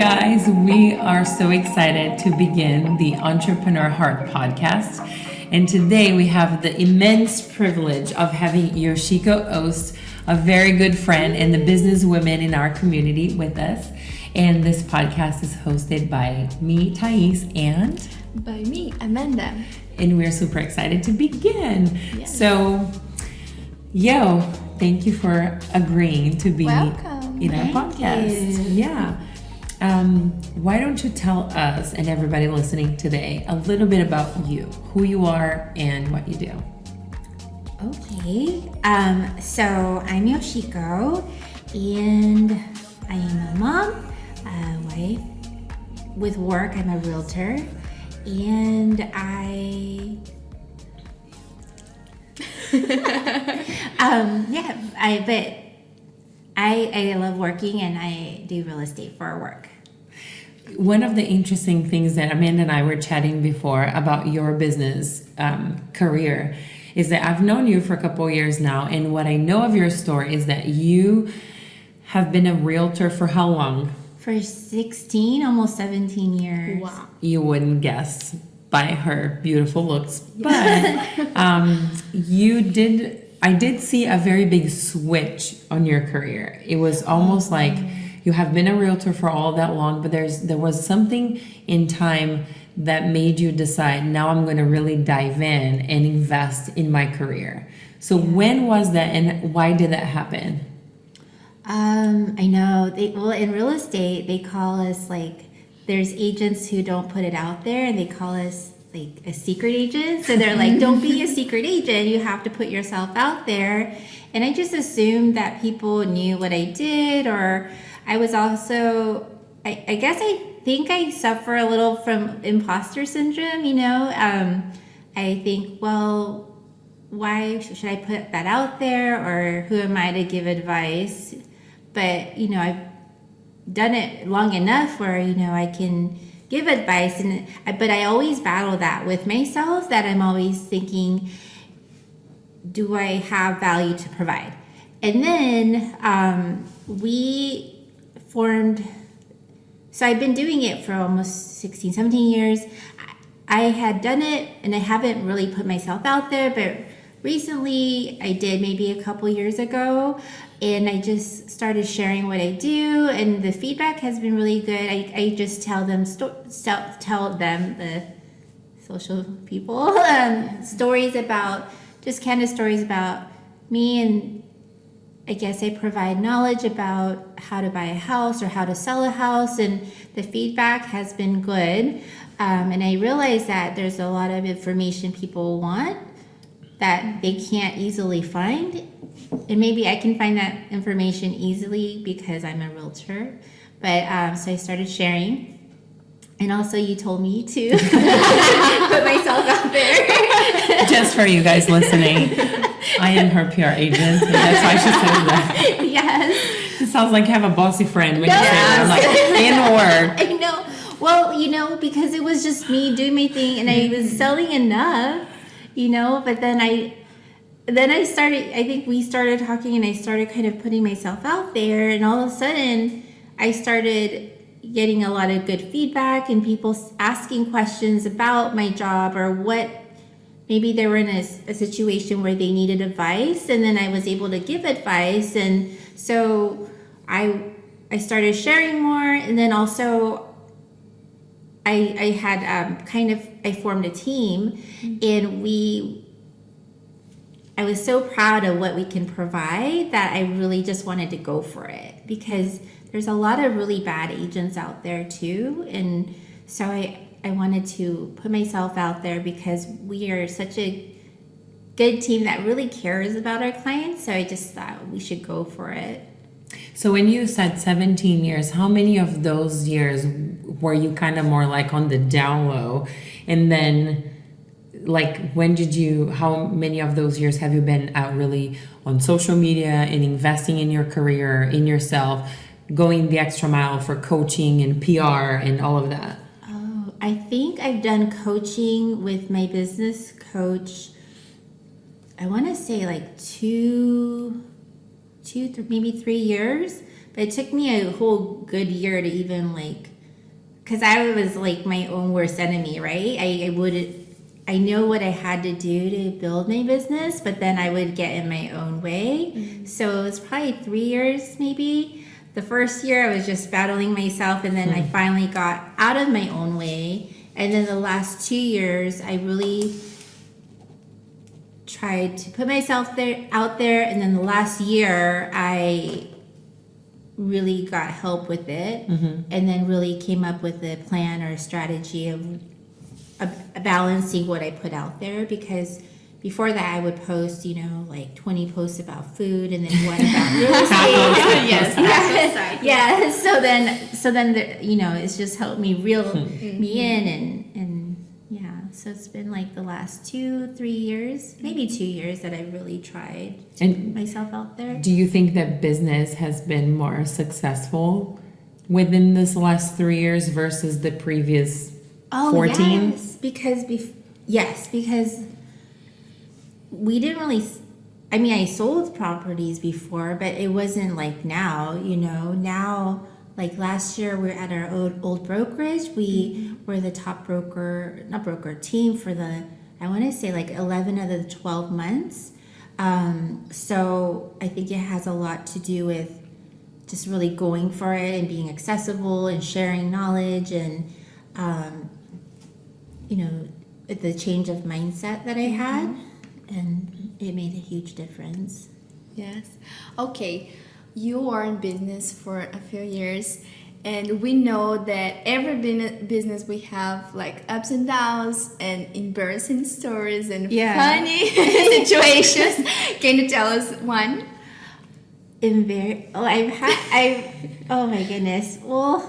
guys, we are so excited to begin the Entrepreneur Heart podcast. And today we have the immense privilege of having Yoshiko Oest, a very good friend and the businesswoman in our community, with us. And this podcast is hosted by me, Thais, and by me, Amanda. And we're super excited to begin. Yes. So, thank you for agreeing to be Welcome. in our podcast. Yeah. Why don't you tell us and everybody listening today a little bit about you, who you are, and what you do? Okay. So I'm Yoshiko, and I am a mom, a wife. With work, I'm a realtor, and I love working, and I do real estate for work. One of the interesting things that Amanda and I were chatting before about your business career is that I've known you for a couple of years now, and what I know of your story is that you have been a realtor for how long? For 16, almost 17 years. Wow. You wouldn't guess by her beautiful looks, but I did see a very big switch on your career. It was almost like you have been a realtor for all that long, but there was something in time that made you decide, now I'm going to really dive in and invest in my career. So when was that, and why did that happen? I know. In real estate, they call us there's agents who don't put it out there, and they call us a secret agent. So they're like, don't be a secret agent. You have to put yourself out there. And I just assumed that people knew what I did, or I was also, I guess I think I suffer a little from imposter syndrome, I think, well, why should I put that out there, or who am I to give advice? But, I've done it long enough where, I can give advice, but I always battle that with myself, that I'm always thinking, do I have value to provide? And then we formed, so I've been doing it for almost 16, 17 years. I had done it, and I haven't really put myself out there, but recently I did, maybe a couple years ago, and I just started sharing what I do, and the feedback has been really good. I just tell them, the social people, stories about me, and I guess I provide knowledge about how to buy a house or how to sell a house, and the feedback has been good. And I realize that there's a lot of information people want that they can't easily find. And maybe I can find that information easily because I'm a realtor. But so I started sharing. And also you told me to put myself out there. Just for you guys listening, I am her PR agent. And that's why she says that. Yes. It sounds like you have a bossy friend when you say that. I'm like, in work. I know. Well, because it was just me doing my thing, and I was selling enough, but then I started, I think we started talking, and I started kind of putting myself out there, and all of a sudden I started getting a lot of good feedback and people asking questions about my job, or what, maybe they were in a situation where they needed advice, and then I was able to give advice. And so I started sharing more, and then also I had I formed a team, and I was so proud of what we can provide that I really just wanted to go for it, because there's a lot of really bad agents out there too. And so I wanted to put myself out there because we are such a good team that really cares about our clients. So I just thought we should go for it. So when you said 17 years, how many of those years were you kind of more like on the down low? And then how many of those years have you been out really on social media and investing in your career, in yourself, going the extra mile for coaching and PR and all of that? Oh, I think I've done coaching with my business coach, I want to say maybe 3 years, but it took me a whole good year to even because I was like my own worst enemy, right? I know what I had to do to build my business, but then I would get in my own way. So it was probably 3 years, maybe. The first year I was just battling myself, and then I finally got out of my own way. And then the last 2 years, I really tried to put myself out there. And then the last year, I really got help with it, and then really came up with a plan or a strategy of balancing what I put out there, because before that I would post, like 20 posts about food and then one about real estate. Yes, yeah. So then, it's just helped me reel me in, and yeah. So it's been like the last 2-3 years, maybe 2 years, that I really tried to put myself out there. Do you think that business has been more successful within this last 3 years versus the previous 14? Yes, because we didn't really. I sold properties before, but it wasn't like now. Now, like last year, we're at our old brokerage. We were the top team for I want to say like 11 of the 12 months. So I think it has a lot to do with just really going for it and being accessible and sharing knowledge and. The change of mindset that I had, and it made a huge difference. Yes. Okay. You are in business for a few years, and we know that every business we have like ups and downs and embarrassing stories and funny situations. Can you tell us one? Oh my goodness. Well,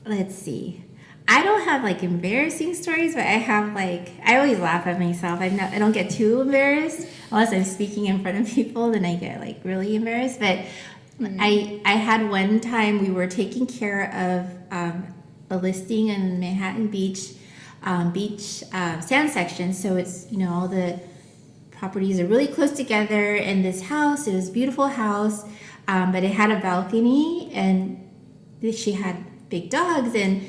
let's see. I don't have like embarrassing stories, but I always laugh at myself. I don't get too embarrassed unless I'm speaking in front of people, then I get like really embarrassed. But I had one time we were taking care of a listing in Manhattan Beach sand section. So it's, all the properties are really close together in this house. It was a beautiful house, but it had a balcony, and she had big dogs, and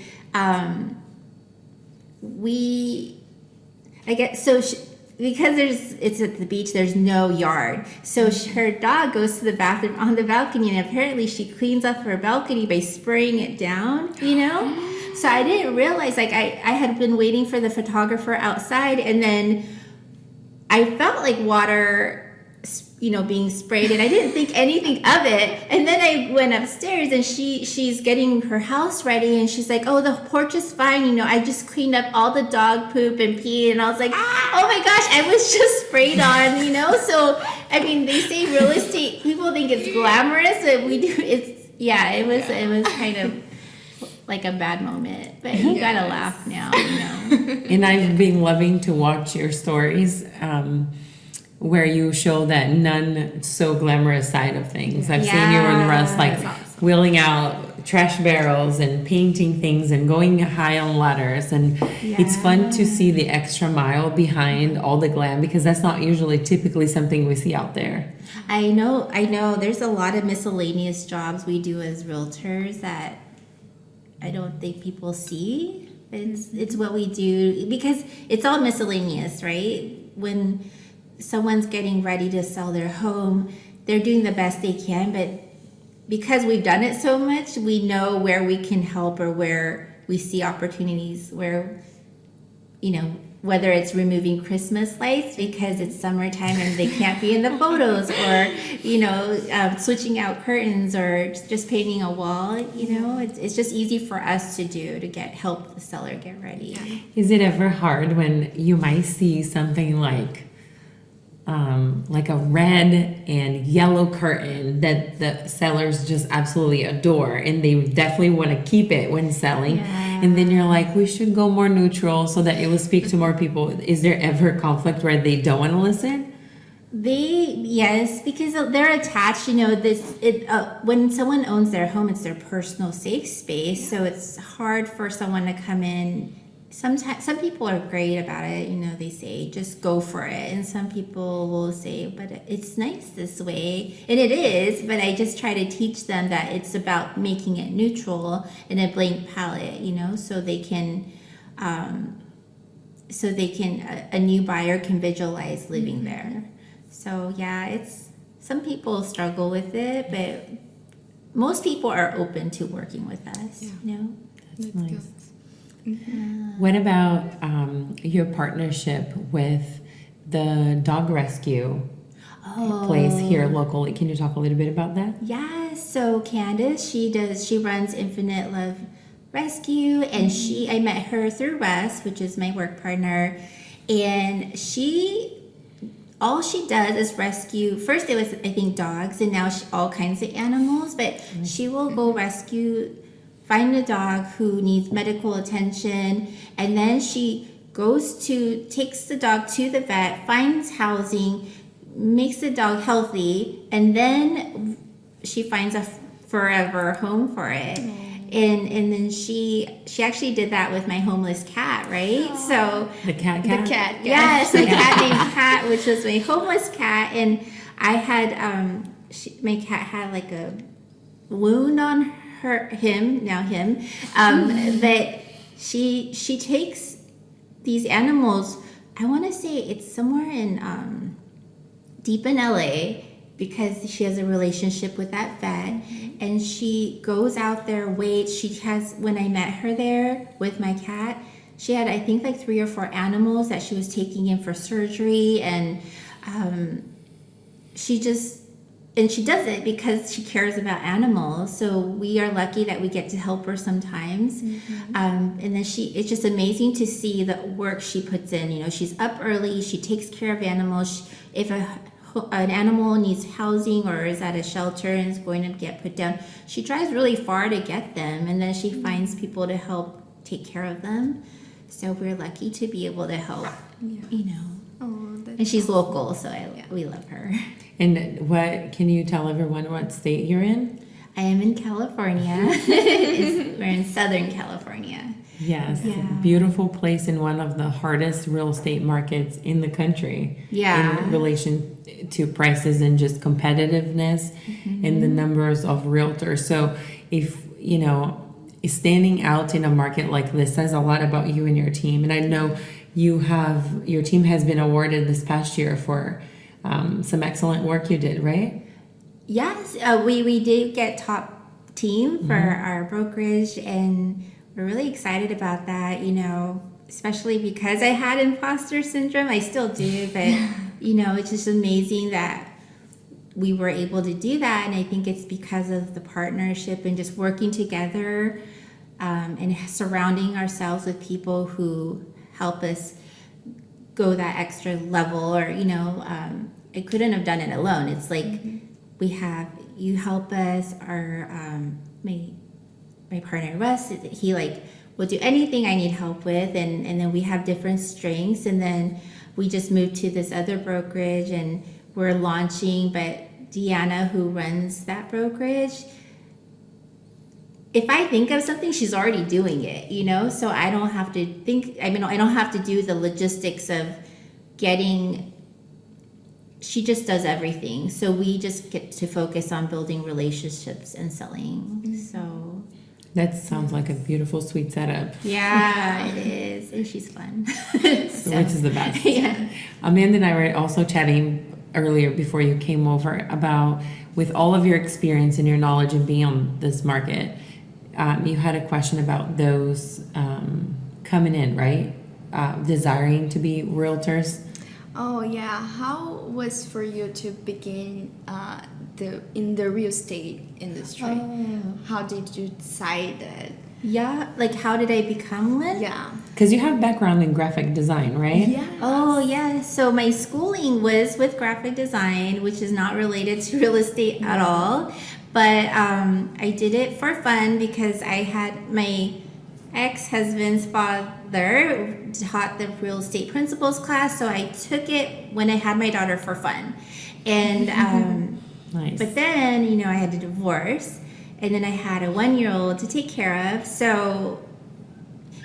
because it's at the beach, there's no yard. So her dog goes to the bathroom on the balcony, and apparently she cleans up her balcony by spraying it down, So I didn't realize, I had been waiting for the photographer outside, and then I felt like water, being sprayed, and I didn't think anything of it. And then I went upstairs, and she's getting her house ready, and she's like, "Oh, the porch is fine. I just cleaned up all the dog poop and pee." And I was like, "Oh my gosh, I was just sprayed on." So they say real estate people think it's glamorous, but we do. It was kind of like a bad moment, but you gotta laugh now. And I've been loving to watch your stories. Where you show that none so glamorous side of things. I've seen you and Russ wheeling out trash barrels and painting things and going high on ladders, and it's fun to see the extra mile behind all the glam, because that's not usually typically something we see out there. I know. There's a lot of miscellaneous jobs we do as realtors that I don't think people see. It's what we do, because it's all miscellaneous, right? When someone's getting ready to sell their home, they're doing the best they can, but because we've done it so much, we know where we can help or where we see opportunities, where whether it's removing Christmas lights because it's summertime and they can't be in the photos, or switching out curtains, or just painting a wall. It's just easy for us to do, to help the seller get ready. Is it ever hard when you might see something like a red and yellow curtain that the sellers just absolutely adore, and they definitely want to keep it when selling, and then you're like, we should go more neutral so that it will speak to more people? Is there ever conflict where they don't want to listen? Yes, because they're attached. When someone owns their home, it's their personal safe space, so it's hard for someone to come in sometimes some people are great about it. You know, they say just go for it, and some people will say, but it's nice this way, and it is. But I just try to teach them that it's about making it neutral and a blank palette. You know, so they can. A new buyer can visualize living there. So yeah, it's some people struggle with it, but most people are open to working with us. Yeah. You know, That's Let's nice. go. Mhm. What about your partnership with the dog rescue place here locally? Can you talk a little bit about that? Yeah, so Candace, she runs Infinite Love Rescue, and I met her through West, which is my work partner, and all she does is rescue. First it was, I think, dogs, and now all kinds of animals, but she will go find a dog who needs medical attention, and then she takes the dog to the vet, finds housing, makes the dog healthy, and then she finds a forever home for it. And then she actually did that with my homeless cat, right? So The cat. The cat. yes, my cat named Cat, which was my homeless cat, and I had my cat had like a wound on him, but she takes these animals. I want to say it's somewhere in deep in LA, because she has a relationship with that vet, and she goes out there, when I met her there with my cat, she had, I think, like 3 or 4 animals that she was taking in for surgery, and she does it because she cares about animals. So we are lucky that we get to help her sometimes. And then it's just amazing to see the work she puts in. You know, she's up early, she takes care of animals. If an animal needs housing or is at a shelter and is going to get put down, she drives really far to get them, and then she finds people to help take care of them. So we're lucky to be able to help, you know. Oh, that's And she's local, so we love her. And can you tell everyone what state you're in? I am in California. We're in Southern California. Yes, Yeah. beautiful place in one of the hardest real estate markets in the country. Yeah. In relation to prices and just competitiveness and the numbers of realtors. So if, you know, standing out in a market like this says a lot about you and your team. And I know your team has been awarded this past year for some excellent work you did, right? Yes, we did get top team for our brokerage, and we're really excited about that, you know, especially because I had imposter syndrome. I still do, but, you know, it's just amazing that we were able to do that. And I think it's because of the partnership and just working together and surrounding ourselves with people who help us go that extra level, or, you know, I couldn't have done it alone. It's like you help us, my partner Russ, he will do anything I need help with, and then we have different strengths, and then we just moved to this other brokerage and we're launching, but Deanna, who runs that brokerage, if I think of something, she's already doing it, you know, so I don't have to I don't have to do the logistics of she just does everything. So we just get to focus on building relationships and selling. So That sounds like a beautiful, sweet setup. yeah, it is. And she's fun. Which is the best. Yeah. Amanda and I were also chatting earlier before you came over about, with all of your experience and your knowledge of being on this market, you had a question about those coming in, right? Desiring to be realtors. Oh yeah, how was for you to begin in the real estate industry? Oh. How did you decide that? Yeah, like how did I become one? Yeah. Because you have background in graphic design, right? Yeah. Oh, yeah. So my schooling was with graphic design, which is not related to real estate at all. But I did it for fun because I had my ex-husband's father taught the real estate principles class. So I took it when I had my daughter for fun. And Nice. but then, you know, I had a divorce. And then I had a 1-year-old to take care of. So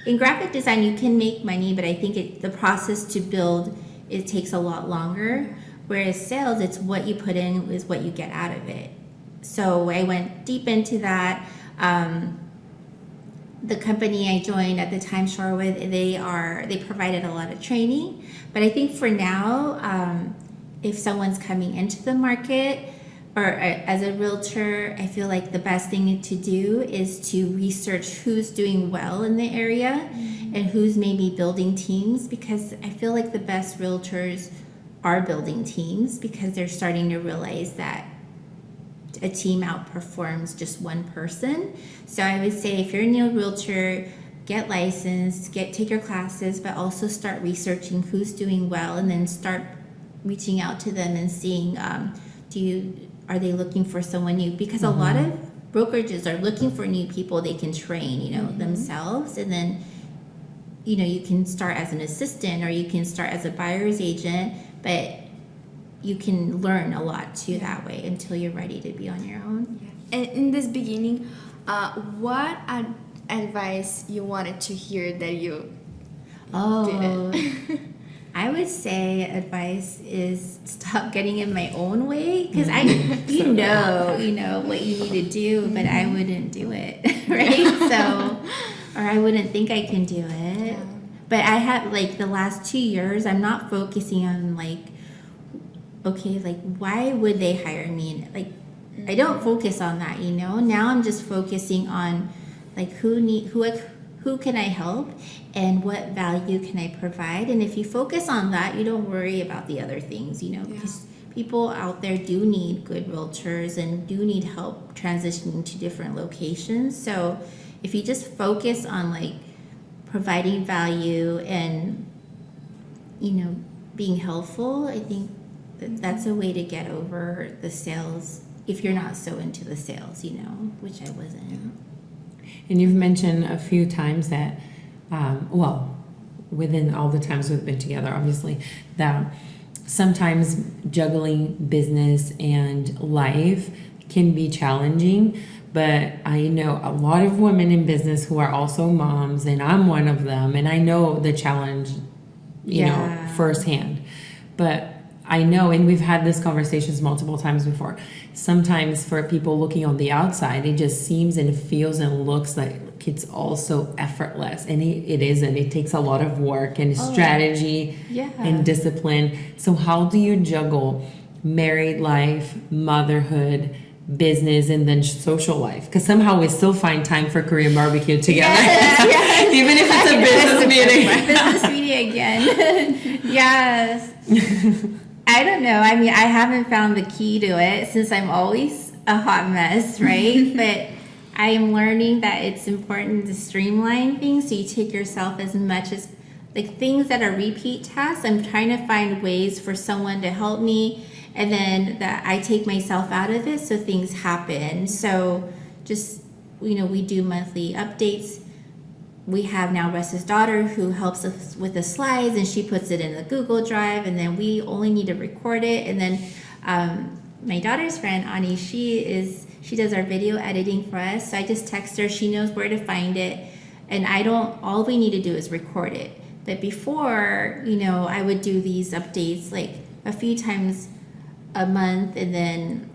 in graphic design you can make money, but I think the process to build, it takes a lot longer. Whereas sales, it's what you put in is what you get out of it. So I went deep into that. The company I joined at the time, Shorewood, they provided a lot of training. But I think for now, if someone's coming into the market or as a realtor, I feel like the best thing to do is to research who's doing well in the area and who's maybe building teams, because I feel like the best realtors are building teams because they're starting to realize that a team outperforms just one person. So I would say if you're a new realtor, get licensed, take your classes, but also start researching who's doing well, and then start reaching out to them and seeing are they looking for someone new? Because a lot of brokerages are looking for new people they can train, themselves, and then you can start as an assistant or you can start as a buyer's agent, but you can learn a lot too that way until you're ready to be on your own. Yeah. And in this beginning, what advice you wanted to hear that you didn't? I would say advice is stop getting in my own way, because you know what you need to do, but I wouldn't do it, right? So, or I wouldn't think I can do it. Yeah. But I have the last 2 years, I'm not focusing on why would they hire me? I don't focus on that, Now I'm just focusing on who can I help and what value can I provide? And if you focus on that, you don't worry about the other things, because people out there do need good realtors and do need help transitioning to different locations. So if you just focus on providing value and, being helpful, I think that's a way to get over the sales if you're not so into the sales, which I wasn't. And you've mentioned a few times that, within all the times we've been together, obviously, that sometimes juggling business and life can be challenging. But I know a lot of women in business who are also moms, and I'm one of them, and I know the challenge, firsthand. But I know, and we've had these conversations multiple times before, sometimes for people looking on the outside, it just seems and feels and looks like it's all so effortless. And it isn't. It takes a lot of work and strategy and discipline. So how do you juggle married life, motherhood, business, and then social life? Because somehow we still find time for Korean barbecue together. Yes. Even if it's a business meeting. Business meeting again. Yes. I don't know. I mean, I haven't found the key to it since I'm always a hot mess, right? But I am learning that it's important to streamline things so you take yourself as much as things that are repeat tasks. I'm trying to find ways for someone to help me, and then that I take myself out of it so things happen. So just, we do monthly updates. We have now Russ's daughter who helps us with the slides, and she puts it in the Google Drive, and then we only need to record it. And then my daughter's friend, Ani, she does our video editing for us. So I just text her, she knows where to find it. And all we need to do is record it. But before, I would do these updates a few times a month, and then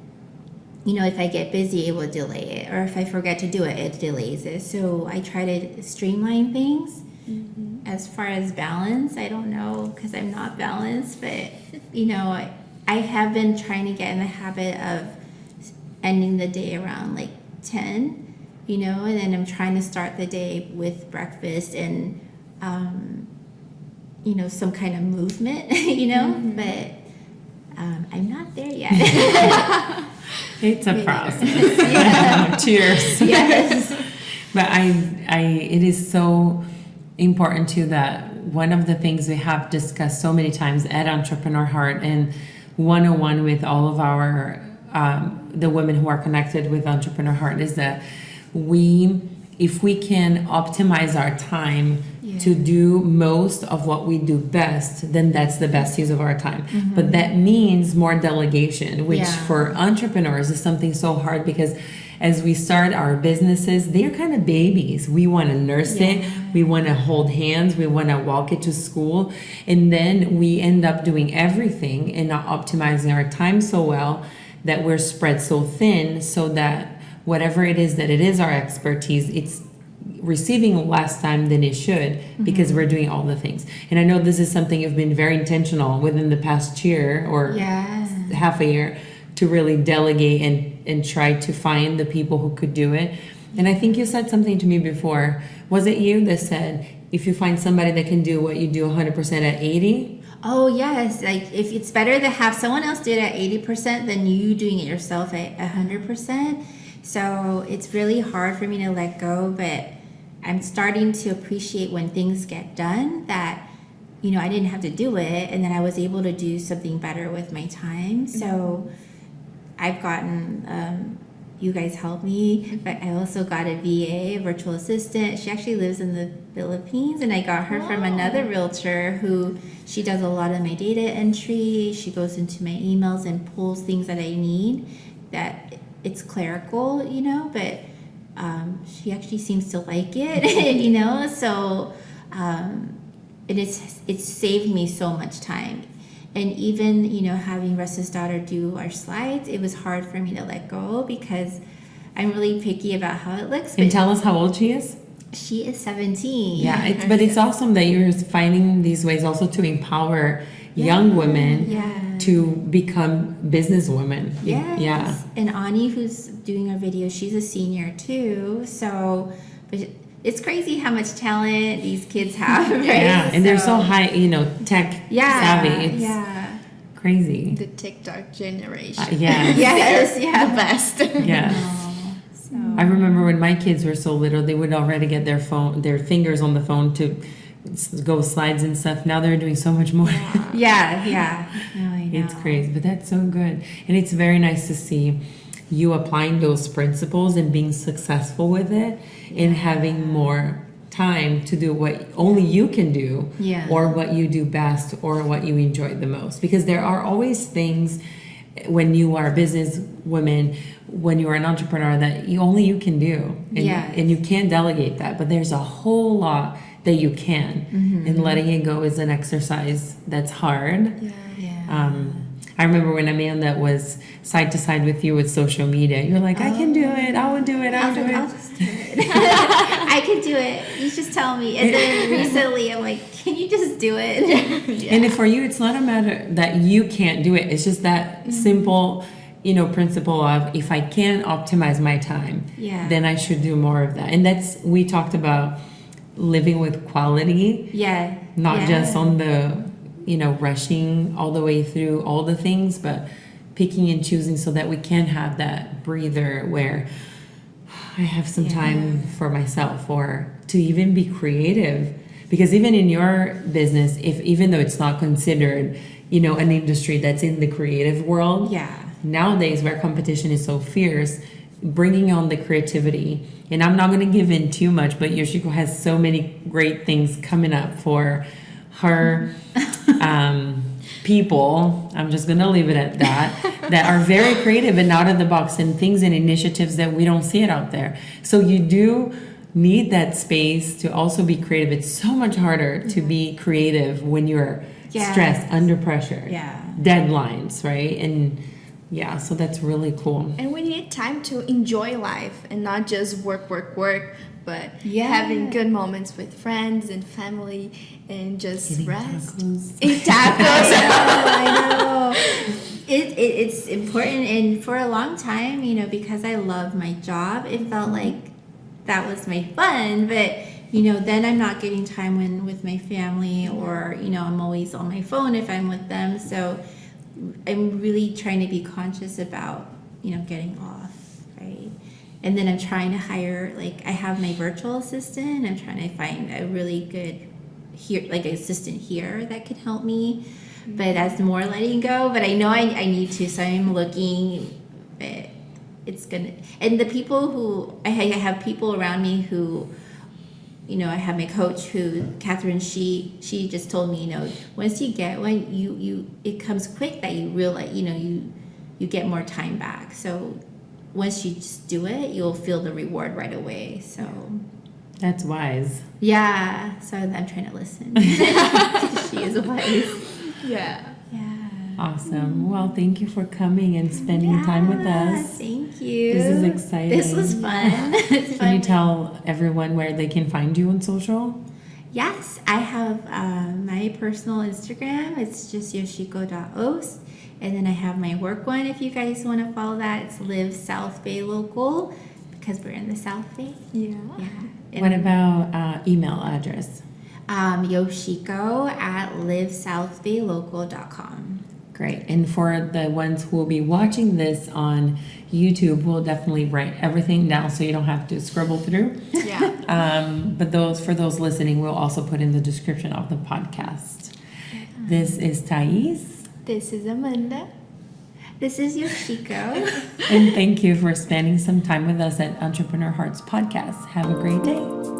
if I get busy, it will delay it, or if I forget to do it, it delays it. So I try to streamline things. As far as balance, I don't know, because I'm not balanced, but I have been trying to get in the habit of ending the day around 10, and then I'm trying to start the day with breakfast and some kind of movement, but I'm not there yet. It's a process. Cheers. Yes. But it is so important too that one of the things we have discussed so many times at Entrepreneur Heart and 101 with all of our the women who are connected with Entrepreneur Heart is that if we can optimize our time to do most of what we do best, then that's the best use of our time. But that means more delegation, which for entrepreneurs is something so hard, because as we start our businesses, they're kind of babies. We want to nurse it, we want to hold hands, we want to walk it to school, and then we end up doing everything and not optimizing our time so well that we're spread so thin, so that whatever it is our expertise, it's receiving less time than it should because we're doing all the things. And I know this is something you've been very intentional within the past year or half a year to really delegate and try to find the people who could do it. And I think you said something to me before. Was it you that said, if you find somebody that can do what you do 100% at 80? Oh, yes. Like, if it's better to have someone else do it at 80% than you doing it yourself at 100%. So it's really hard for me to let go, but I'm starting to appreciate when things get done that, you know, I didn't have to do it, and then I was able to do something better with my time. So I've gotten, you guys help me, but I also got a VA, a virtual assistant. She actually lives in the Philippines, and I got her from another realtor who, she does a lot of my data entry. She goes into my emails and pulls things that I need, that it's clerical, you know, but she actually seems to like it, you know, so it's saved me so much time. And even, you know, having Russ's daughter do our slides, it was hard for me to let go because I'm really picky about how it looks. And tell us how old she is. She is 17. Yeah, but it's awesome that you're finding these ways also to empower young women to become businesswomen. Yes. Yeah. And Ani, who's doing our video, she's a senior too. So, but it's crazy how much talent these kids have, right? Yeah, and they're so high, you know, tech savvy. It's crazy. The TikTok generation. Yes, The best. Yes. I remember when my kids were so little, they would already get their fingers on the phone to go slides and stuff. Now they're doing so much more. Yeah. No, I know. It's crazy, but that's so good. And it's very nice to see you applying those principles and being successful with it and having more time to do what only you can do or what you do best or what you enjoy the most. Because there are always things when you are a business woman, when you are an entrepreneur, that only you can do. And you can't delegate that. But there's a whole lot that you can. And letting it go is an exercise that's hard. I remember when Amanda was side to side with you with social media, you're like, I can do it, I will do it, I'll do it. I'll just do it. I can do it. You just tell me. And then recently I'm like, can you just do it? And for you, it's not a matter that you can't do it. It's just that simple, you know, principle of if I can optimize my time, then I should do more of that. And we talked about living with quality. Not just on the, you know, rushing all the way through all the things, but picking and choosing so that we can have that breather where I have some time for myself or to even be creative. Because even in your business, even though it's not considered, you know, an industry that's in the creative world, nowadays where competition is so fierce, bringing on the creativity. And I'm not going to give in too much, but Yoshiko has so many great things coming up for her people, I'm just going to leave it at that are very creative and out of the box and things and initiatives that we don't see it out there. So you do need that space to also be creative. It's so much harder to be creative when you're stressed, under pressure, deadlines, right? And so that's really cool. And we need time to enjoy life and not just work, but having good moments with friends and family and just Eating rest. tacos. Eat tacos. I know. It's important, and for a long time, you know, because I love my job, it felt like that was my fun, but you know, then I'm not getting time with my family, or you know, I'm always on my phone if I'm with them. So I'm really trying to be conscious about, you know, getting off, right? And then I'm trying to hire, like, I have my virtual assistant. I'm trying to find a really good assistant here that can help me. But that's more letting go. But I know I need to, so I'm looking. But it's gonna. And the people who I have people around me who, you know, I have my coach who, Catherine. She just told me, you know, once you get one, you it comes quick that you realize, you know, you get more time back. So once you just do it, you'll feel the reward right away. So That's wise. yeah, so I'm trying to listen. She is wise. Yeah. Yeah. Awesome. Well, thank you for coming and spending time with us. Thank you. This is exciting. This was fun. It's Can you fun. tell everyone where they can find you on social? Yes, I have my personal Instagram. It's just yoshiko.ost. And then I have my work one if you guys want to follow that. It's Live South Bay Local because we're in the South Bay. Yeah. Yeah. And, What about email address? Yoshiko@livesouthbaylocal.com. Great. And for the ones who will be watching this on YouTube, we'll definitely write everything down so you don't have to scribble through. Yeah. But for those listening, we'll also put in the description of the podcast. This is Thais. This is Amanda. This is Yoshiko. And thank you for spending some time with us at Entrepreneur Hearts Podcast. Have a great day.